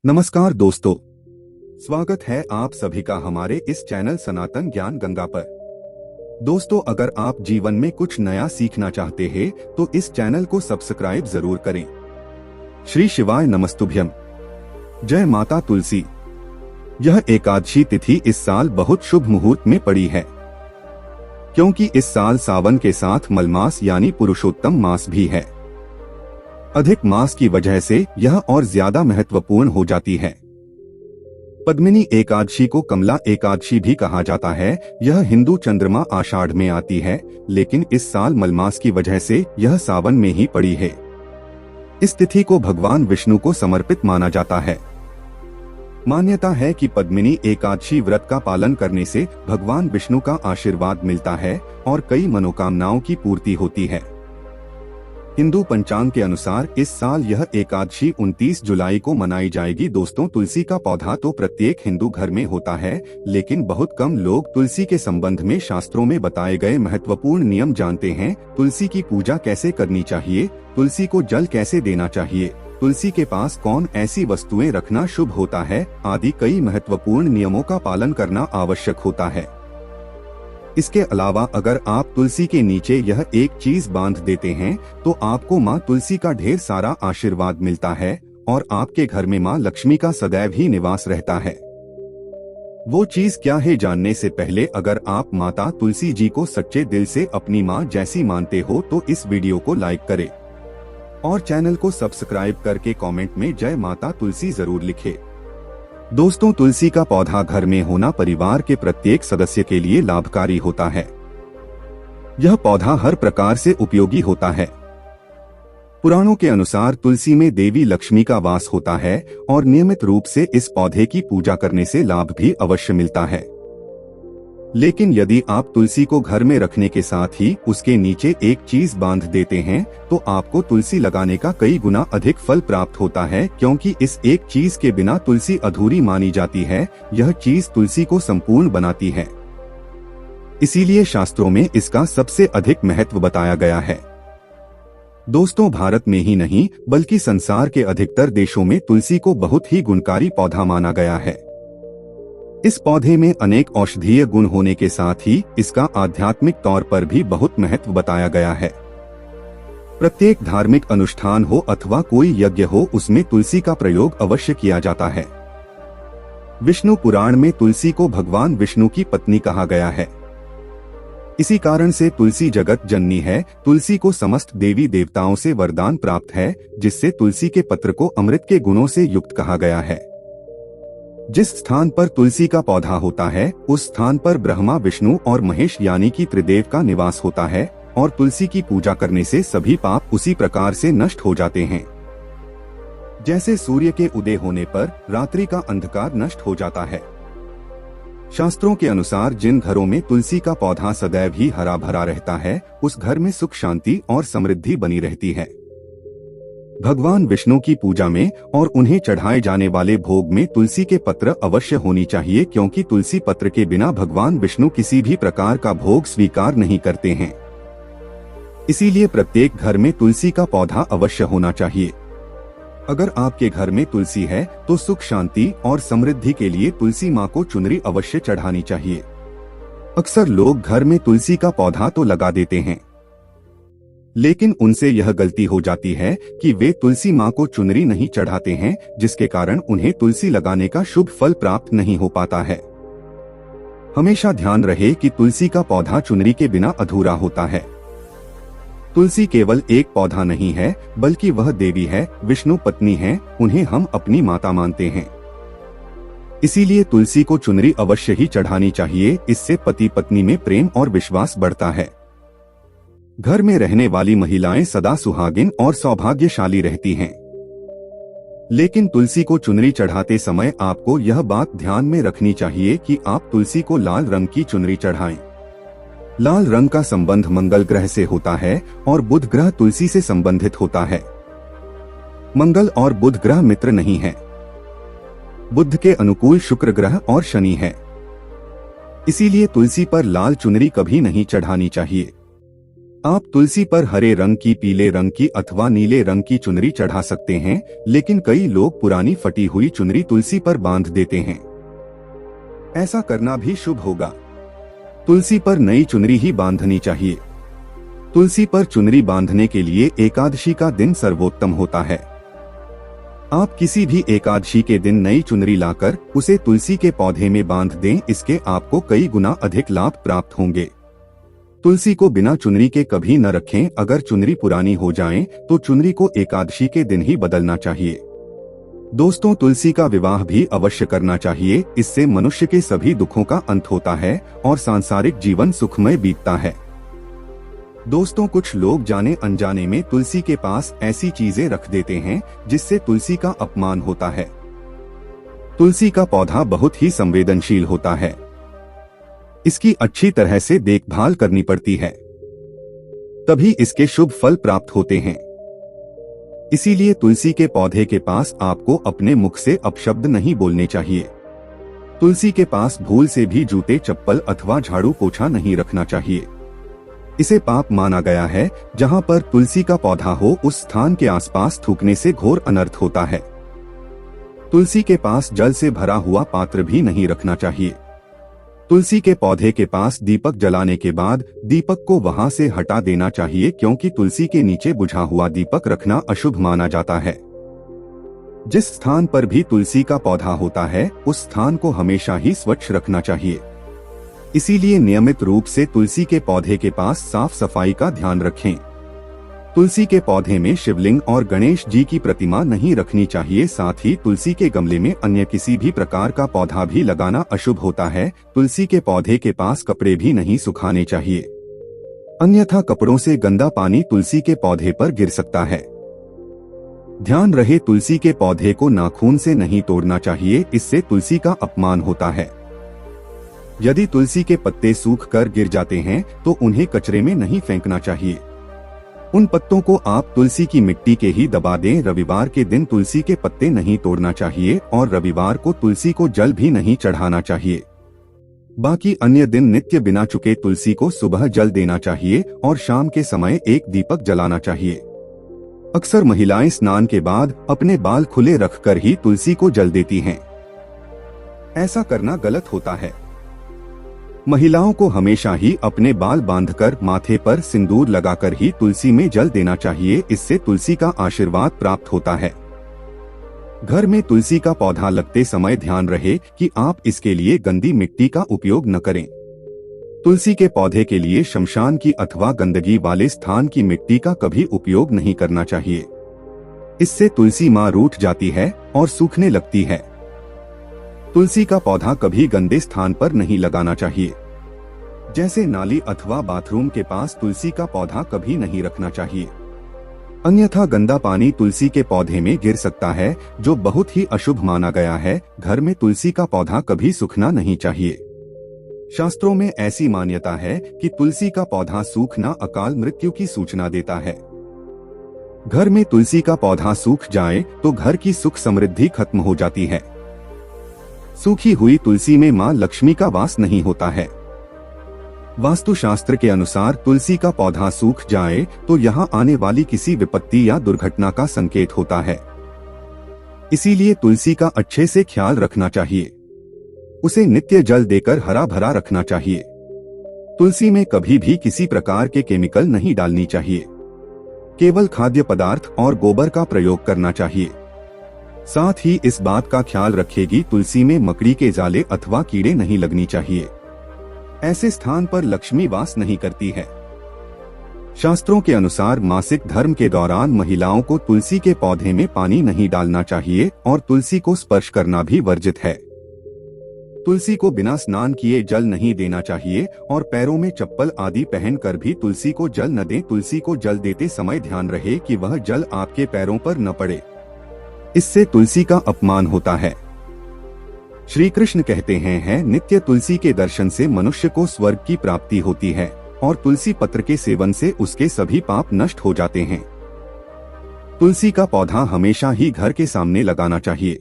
नमस्कार दोस्तों, स्वागत है आप सभी का हमारे इस चैनल सनातन ज्ञान गंगा पर। दोस्तों, अगर आप जीवन में कुछ नया सीखना चाहते हैं तो इस चैनल को सब्सक्राइब जरूर करें। श्री शिवाय नमस्तुभ्यम। जय माता तुलसी। यह एकादशी तिथि इस साल बहुत शुभ मुहूर्त में पड़ी है, क्योंकि इस साल सावन के साथ मलमास यानी पुरुषोत्तम मास भी है। अधिक मास की वजह से यह और ज्यादा महत्वपूर्ण हो जाती है। पद्मिनी एकादशी को कमला एकादशी भी कहा जाता है। यह हिंदू चंद्रमा आषाढ़ में आती है, लेकिन इस साल मलमास की वजह से यह सावन में ही पड़ी है। इस तिथि को भगवान विष्णु को समर्पित माना जाता है। मान्यता है कि पद्मिनी एकादशी व्रत का पालन करने से भगवान विष्णु का आशीर्वाद मिलता है और कई मनोकामनाओं की पूर्ति होती है। हिंदू पंचांग के अनुसार इस साल यह एकादशी 29 जुलाई को मनाई जाएगी। दोस्तों, तुलसी का पौधा तो प्रत्येक हिंदू घर में होता है, लेकिन बहुत कम लोग तुलसी के संबंध में शास्त्रों में बताए गए महत्वपूर्ण नियम जानते हैं। तुलसी की पूजा कैसे करनी चाहिए, तुलसी को जल कैसे देना चाहिए, तुलसी के पास कौन ऐसी वस्तुएं रखना शुभ होता है, आदि कई महत्वपूर्ण नियमों का पालन करना आवश्यक होता है। इसके अलावा अगर आप तुलसी के नीचे यह एक चीज बांध देते हैं तो आपको माँ तुलसी का ढेर सारा आशीर्वाद मिलता है और आपके घर में माँ लक्ष्मी का सदैव ही निवास रहता है। वो चीज क्या है, जानने से पहले अगर आप माता तुलसी जी को सच्चे दिल से अपनी माँ जैसी मानते हो तो इस वीडियो को लाइक करें और चैनल को सब्सक्राइब करके कमेंट में जय माता तुलसी जरूर लिखें। दोस्तों, तुलसी का पौधा घर में होना परिवार के प्रत्येक सदस्य के लिए लाभकारी होता है। यह पौधा हर प्रकार से उपयोगी होता है। पुराणों के अनुसार तुलसी में देवी लक्ष्मी का वास होता है और नियमित रूप से इस पौधे की पूजा करने से लाभ भी अवश्य मिलता है। लेकिन यदि आप तुलसी को घर में रखने के साथ ही उसके नीचे एक चीज बांध देते हैं तो आपको तुलसी लगाने का कई गुना अधिक फल प्राप्त होता है, क्योंकि इस एक चीज के बिना तुलसी अधूरी मानी जाती है। यह चीज तुलसी को संपूर्ण बनाती है, इसीलिए शास्त्रों में इसका सबसे अधिक महत्व बताया गया है। दोस्तों, भारत में ही नहीं बल्कि संसार के अधिकतर देशों में तुलसी को बहुत ही गुणकारी पौधा माना गया है। इस पौधे में अनेक औषधीय गुण होने के साथ ही इसका आध्यात्मिक तौर पर भी बहुत महत्व बताया गया है। प्रत्येक धार्मिक अनुष्ठान हो अथवा कोई यज्ञ हो, उसमें तुलसी का प्रयोग अवश्य किया जाता है। विष्णु पुराण में तुलसी को भगवान विष्णु की पत्नी कहा गया है। इसी कारण से तुलसी जगत जननी है। तुलसी को समस्त देवी देवताओं से वरदान प्राप्त है, जिससे तुलसी के पत्र को अमृत के गुणों से युक्त कहा गया है। जिस स्थान पर तुलसी का पौधा होता है उस स्थान पर ब्रह्मा, विष्णु और महेश यानी कि त्रिदेव का निवास होता है और तुलसी की पूजा करने से सभी पाप उसी प्रकार से नष्ट हो जाते हैं। जैसे सूर्य के उदय होने पर रात्रि का अंधकार नष्ट हो जाता है। शास्त्रों के अनुसार जिन घरों में तुलसी का पौधा सदैव ही हरा भरा रहता है उस घर में सुख, शांति और समृद्धि बनी रहती है। भगवान विष्णु की पूजा में और उन्हें चढ़ाए जाने वाले भोग में तुलसी के पत्र अवश्य होनी चाहिए, क्योंकि तुलसी पत्र के बिना भगवान विष्णु किसी भी प्रकार का भोग स्वीकार नहीं करते हैं। इसीलिए प्रत्येक घर में तुलसी का पौधा अवश्य होना चाहिए। अगर आपके घर में तुलसी है तो सुख, शांति और समृद्धि के लिए तुलसी माँ को चुनरी अवश्य चढ़ानी चाहिए। अक्सर लोग घर में तुलसी का पौधा तो लगा देते हैं, लेकिन उनसे यह गलती हो जाती है कि वे तुलसी माँ को चुनरी नहीं चढ़ाते हैं, जिसके कारण उन्हें तुलसी लगाने का शुभ फल प्राप्त नहीं हो पाता है। हमेशा ध्यान रहे कि तुलसी का पौधा चुनरी के बिना अधूरा होता है। तुलसी केवल एक पौधा नहीं है, बल्कि वह देवी है, विष्णु पत्नी है, उन्हें हम अपनी माता मानते हैं। इसीलिए तुलसी को चुनरी अवश्य ही चढ़ानी चाहिए। इससे पति पत्नी में प्रेम और विश्वास बढ़ता है। घर में रहने वाली महिलाएं सदा सुहागिन और सौभाग्यशाली रहती हैं। लेकिन तुलसी को चुनरी चढ़ाते समय आपको यह बात ध्यान में रखनी चाहिए कि आप तुलसी को लाल रंग की चुनरी चढ़ाएं। लाल रंग का संबंध मंगल ग्रह से होता है और बुध ग्रह तुलसी से संबंधित होता है। मंगल और बुध ग्रह मित्र नहीं है। बुध के अनुकूल शुक्र ग्रह और शनि है। इसीलिए तुलसी पर लाल चुनरी कभी नहीं चढ़ानी चाहिए। आप तुलसी पर हरे रंग की, पीले रंग की अथवा नीले रंग की चुनरी चढ़ा सकते हैं, लेकिन कई लोग पुरानी फटी हुई चुनरी तुलसी पर बांध देते हैं। ऐसा करना भी शुभ होगा। तुलसी पर नई चुनरी ही बांधनी चाहिए। तुलसी पर चुनरी बांधने के लिए एकादशी का दिन सर्वोत्तम होता है। आप किसी भी एकादशी के दिन नई चुनरी लाकर उसे तुलसी के पौधे में बांध दें, इसके आपको कई गुना अधिक लाभ प्राप्त होंगे। तुलसी को बिना चुनरी के कभी न रखें। अगर चुनरी पुरानी हो जाए तो चुनरी को एकादशी के दिन ही बदलना चाहिए। दोस्तों, तुलसी का विवाह भी अवश्य करना चाहिए। इससे मनुष्य के सभी दुखों का अंत होता है और सांसारिक जीवन सुखमय बीतता है। दोस्तों, कुछ लोग जाने अनजाने में तुलसी के पास ऐसी चीजें रख देते हैं जिससे तुलसी का अपमान होता है। तुलसी का पौधा बहुत ही संवेदनशील होता है। इसकी अच्छी तरह से देखभाल करनी पड़ती है, तभी इसके शुभ फल प्राप्त होते हैं। इसीलिए तुलसी के पौधे के पास आपको अपने मुख से अपशब्द नहीं बोलने चाहिए। तुलसी के पास भूल से भी जूते, चप्पल अथवा झाड़ू पोछा नहीं रखना चाहिए। इसे पाप माना गया है। जहां पर तुलसी का पौधा हो उस स्थान के आसपास थूकने से घोर अनर्थ होता है। तुलसी के पास जल से भरा हुआ पात्र भी नहीं रखना चाहिए। तुलसी के पौधे के पास दीपक जलाने के बाद दीपक को वहां से हटा देना चाहिए, क्योंकि तुलसी के नीचे बुझा हुआ दीपक रखना अशुभ माना जाता है। जिस स्थान पर भी तुलसी का पौधा होता है उस स्थान को हमेशा ही स्वच्छ रखना चाहिए। इसीलिए नियमित रूप से तुलसी के पौधे के पास साफ सफाई का ध्यान रखें। तुलसी के पौधे में शिवलिंग और गणेश जी की प्रतिमा नहीं रखनी चाहिए। साथ ही तुलसी के गमले में अन्य किसी भी प्रकार का पौधा भी लगाना अशुभ होता है। तुलसी के पौधे के पास कपड़े भी नहीं सुखाने चाहिए, अन्यथा कपड़ों से गंदा पानी तुलसी के पौधे पर गिर सकता है। ध्यान रहे, तुलसी के पौधे को नाखून से नहीं तोड़ना चाहिए, इससे तुलसी का अपमान होता है। यदि तुलसी के पत्ते सूख कर गिर जाते हैं तो उन्हें कचरे में नहीं फेंकना चाहिए। उन पत्तों को आप तुलसी की मिट्टी के ही दबा दें। रविवार के दिन तुलसी के पत्ते नहीं तोड़ना चाहिए और रविवार को तुलसी को जल भी नहीं चढ़ाना चाहिए। बाकी अन्य दिन नित्य बिना चुके तुलसी को सुबह जल देना चाहिए और शाम के समय एक दीपक जलाना चाहिए। अक्सर महिलाएं स्नान के बाद अपने बाल खुले रखकर ही तुलसी को जल देती हैं। ऐसा करना गलत होता है। महिलाओं को हमेशा ही अपने बाल बांधकर माथे पर सिंदूर लगाकर ही तुलसी में जल देना चाहिए। इससे तुलसी का आशीर्वाद प्राप्त होता है। घर में तुलसी का पौधा लगते समय ध्यान रहे कि आप इसके लिए गंदी मिट्टी का उपयोग न करें। तुलसी के पौधे के लिए शमशान की अथवा गंदगी वाले स्थान की मिट्टी का कभी उपयोग नहीं करना चाहिए। इससे तुलसी मां रूठ जाती है और सूखने लगती है। तुलसी का पौधा कभी गंदे स्थान पर नहीं लगाना चाहिए, जैसे नाली अथवा बाथरूम के पास तुलसी का पौधा कभी नहीं रखना चाहिए, अन्यथा गंदा पानी तुलसी के पौधे में गिर सकता है, जो बहुत ही अशुभ माना गया है। घर में तुलसी का पौधा कभी सूखना नहीं चाहिए। शास्त्रों में ऐसी मान्यता है कि तुलसी का पौधा सूखना अकाल मृत्यु की सूचना देता है। घर में तुलसी का पौधा सूख जाए तो घर की सुख समृद्धि खत्म हो जाती है। सूखी हुई तुलसी में मां लक्ष्मी का वास नहीं होता है। वास्तुशास्त्र के अनुसार तुलसी का पौधा सूख जाए तो यहां आने वाली किसी विपत्ति या दुर्घटना का संकेत होता है। इसीलिए तुलसी का अच्छे से ख्याल रखना चाहिए। उसे नित्य जल देकर हरा भरा रखना चाहिए। तुलसी में कभी भी किसी प्रकार के केमिकल नहीं डालनी चाहिए। केवल खाद्य पदार्थ और गोबर का प्रयोग करना चाहिए। साथ ही इस बात का ख्याल रखेगी तुलसी में मकड़ी के जाले अथवा कीड़े नहीं लगनी चाहिए। ऐसे स्थान पर लक्ष्मी वास नहीं करती है। शास्त्रों के अनुसार मासिक धर्म के दौरान महिलाओं को तुलसी के पौधे में पानी नहीं डालना चाहिए और तुलसी को स्पर्श करना भी वर्जित है। तुलसी को बिना स्नान किए जल नहीं देना चाहिए और पैरों में चप्पल आदि पहनकर भी तुलसी को जल न दें। तुलसी को जल देते समय ध्यान रहे कि वह जल आपके पैरों पर न पड़े, इससे तुलसी का अपमान होता है। श्री कृष्ण कहते हैं, नित्य तुलसी के दर्शन से मनुष्य को स्वर्ग की प्राप्ति होती है और तुलसी पत्र के सेवन से उसके सभी पाप नष्ट हो जाते हैं। तुलसी का पौधा हमेशा ही घर के सामने लगाना चाहिए।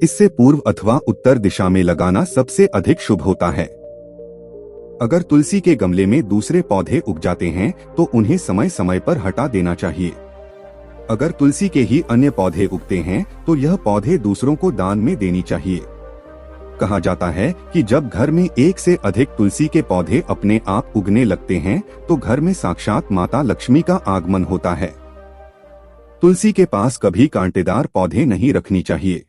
इससे पूर्व अथवा उत्तर दिशा में लगाना सबसे अधिक शुभ होता है। अगर तुलसी के गमले में दूसरे पौधे उग जाते हैं तो उन्हें समय समय पर हटा देना चाहिए। अगर तुलसी के ही अन्य पौधे उगते हैं तो यह पौधे दूसरों को दान में देनी चाहिए। कहा जाता है कि जब घर में एक से अधिक तुलसी के पौधे अपने आप उगने लगते हैं तो घर में साक्षात माता लक्ष्मी का आगमन होता है। तुलसी के पास कभी कांटेदार पौधे नहीं रखनी चाहिए,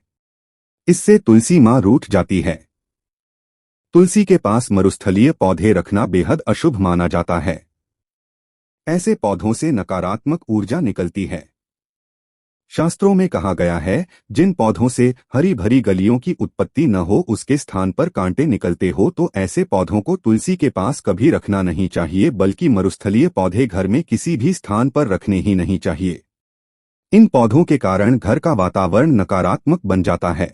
इससे तुलसी मां रूठ जाती है। तुलसी के पास मरुस्थलीय पौधे रखना बेहद अशुभ माना जाता है। ऐसे पौधों से नकारात्मक ऊर्जा निकलती है। शास्त्रों में कहा गया है, जिन पौधों से हरी भरी गलियों की उत्पत्ति न हो उसके स्थान पर कांटे निकलते हो तो ऐसे पौधों को तुलसी के पास कभी रखना नहीं चाहिए, बल्कि मरुस्थलीय पौधे घर में किसी भी स्थान पर रखने ही नहीं चाहिए। इन पौधों के कारण घर का वातावरण नकारात्मक बन जाता है।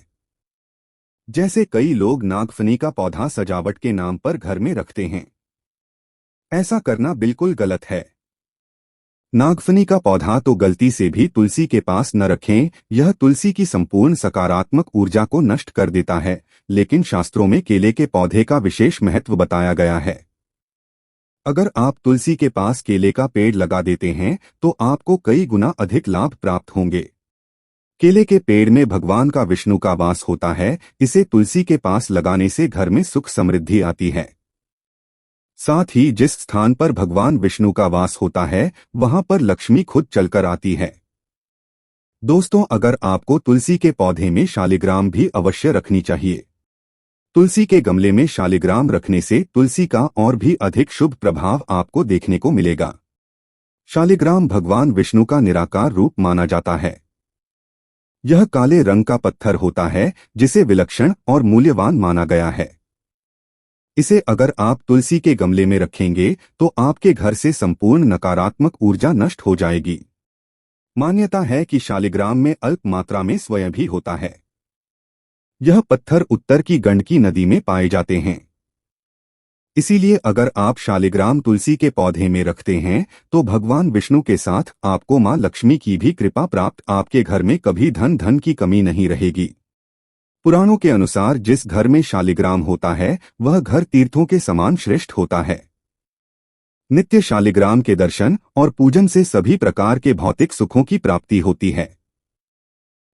जैसे कई लोग नागफनी का पौधा सजावट के नाम पर घर में रखते हैं। ऐसा करना बिल्कुल गलत है। नागफनी का पौधा तो गलती से भी तुलसी के पास न रखें, यह तुलसी की संपूर्ण सकारात्मक ऊर्जा को नष्ट कर देता है। लेकिन शास्त्रों में केले के पौधे का विशेष महत्व बताया गया है। अगर आप तुलसी के पास केले का पेड़ लगा देते हैं तो आपको कई गुना अधिक लाभ प्राप्त होंगे। केले के पेड़ में भगवान का विष्णु का वास होता है, इसे तुलसी के पास लगाने से घर में सुख समृद्धि आती है। साथ ही जिस स्थान पर भगवान विष्णु का वास होता है वहां पर लक्ष्मी खुद चलकर आती है। दोस्तों, अगर आपको तुलसी के पौधे में शालिग्राम भी अवश्य रखनी चाहिए। तुलसी के गमले में शालिग्राम रखने से तुलसी का और भी अधिक शुभ प्रभाव आपको देखने को मिलेगा। शालिग्राम भगवान विष्णु का निराकार रूप माना जाता है। यह काले रंग का पत्थर होता है जिसे विलक्षण और मूल्यवान माना गया है। इसे अगर आप तुलसी के गमले में रखेंगे तो आपके घर से संपूर्ण नकारात्मक ऊर्जा नष्ट हो जाएगी। मान्यता है कि शालिग्राम में अल्प मात्रा में स्वयं भी होता है। यह पत्थर उत्तर की गंडकी नदी में पाए जाते हैं। इसीलिए अगर आप शालिग्राम तुलसी के पौधे में रखते हैं तो भगवान विष्णु के साथ आपको मां लक्ष्मी की भी कृपा प्राप्त, आपके घर में कभी धन की कमी नहीं रहेगी। पुराणों के अनुसार जिस घर में शालिग्राम होता है वह घर तीर्थों के समान श्रेष्ठ होता है। नित्य शालिग्राम के दर्शन और पूजन से सभी प्रकार के भौतिक सुखों की प्राप्ति होती है।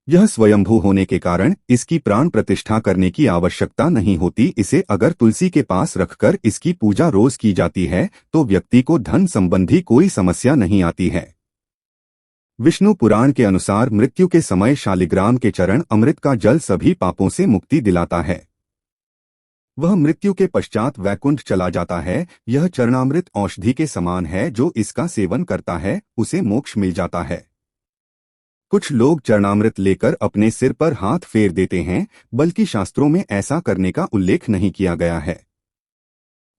यह स्वयंभू होने के कारण इसकी प्राण प्रतिष्ठा करने की आवश्यकता नहीं होती। इसे अगर तुलसी के पास रखकर इसकी पूजा रोज की जाती है तो व्यक्ति को धन संबंधी कोई समस्या नहीं आती है। विष्णु पुराण के अनुसार मृत्यु के समय शालिग्राम के चरण अमृत का जल सभी पापों से मुक्ति दिलाता है। वह मृत्यु के पश्चात वैकुंठ चला जाता है। यह चरणामृत औषधि के समान है, जो इसका सेवन करता है उसे मोक्ष मिल जाता है। कुछ लोग चरणामृत लेकर अपने सिर पर हाथ फेर देते हैं, बल्कि शास्त्रों में ऐसा करने का उल्लेख नहीं किया गया है।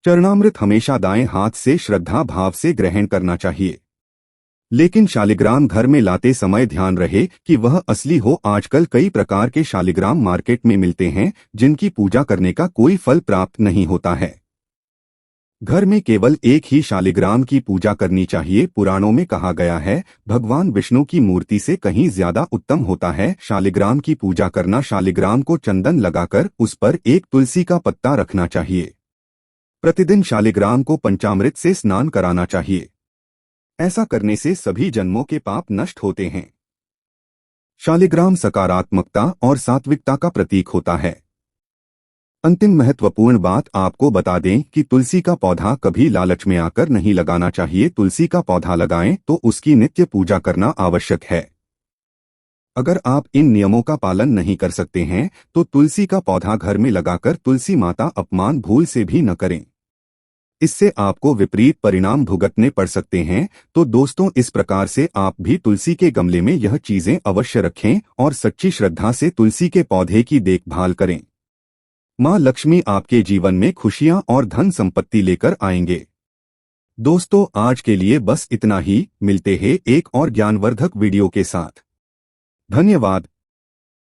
चरणामृत हमेशा दाएं हाथ से श्रद्धा भाव से ग्रहण करना चाहिए। लेकिन शालिग्राम घर में लाते समय ध्यान रहे कि वह असली हो। आजकल कई प्रकार के शालिग्राम मार्केट में मिलते हैं जिनकी पूजा करने का कोई फल प्राप्त नहीं होता है। घर में केवल एक ही शालिग्राम की पूजा करनी चाहिए। पुराणों में कहा गया है, भगवान विष्णु की मूर्ति से कहीं ज्यादा उत्तम होता है शालिग्राम की पूजा करना। शालिग्राम को चंदन लगाकर उस पर एक तुलसी का पत्ता रखना चाहिए। प्रतिदिन शालिग्राम को पंचामृत से स्नान कराना चाहिए। ऐसा करने से सभी जन्मों के पाप नष्ट होते हैं। शालिग्राम सकारात्मकता और सात्विकता का प्रतीक होता है। अंतिम महत्वपूर्ण बात आपको बता दें कि तुलसी का पौधा कभी लालच में आकर नहीं लगाना चाहिए। तुलसी का पौधा लगाएं तो उसकी नित्य पूजा करना आवश्यक है। अगर आप इन नियमों का पालन नहीं कर सकते हैं तो तुलसी का पौधा घर में लगाकर तुलसी माता अपमान भूल से भी न करें। इससे आपको विपरीत परिणाम भुगतने पड़ सकते हैं। तो दोस्तों, इस प्रकार से आप भी तुलसी के गमले में यह चीजें अवश्य रखें और सच्ची श्रद्धा से तुलसी के पौधे की देखभाल करें। मां लक्ष्मी आपके जीवन में खुशियां और धन संपत्ति लेकर आएंगे। दोस्तों, आज के लिए बस इतना ही। मिलते हैं एक और ज्ञानवर्धक वीडियो के साथ। धन्यवाद।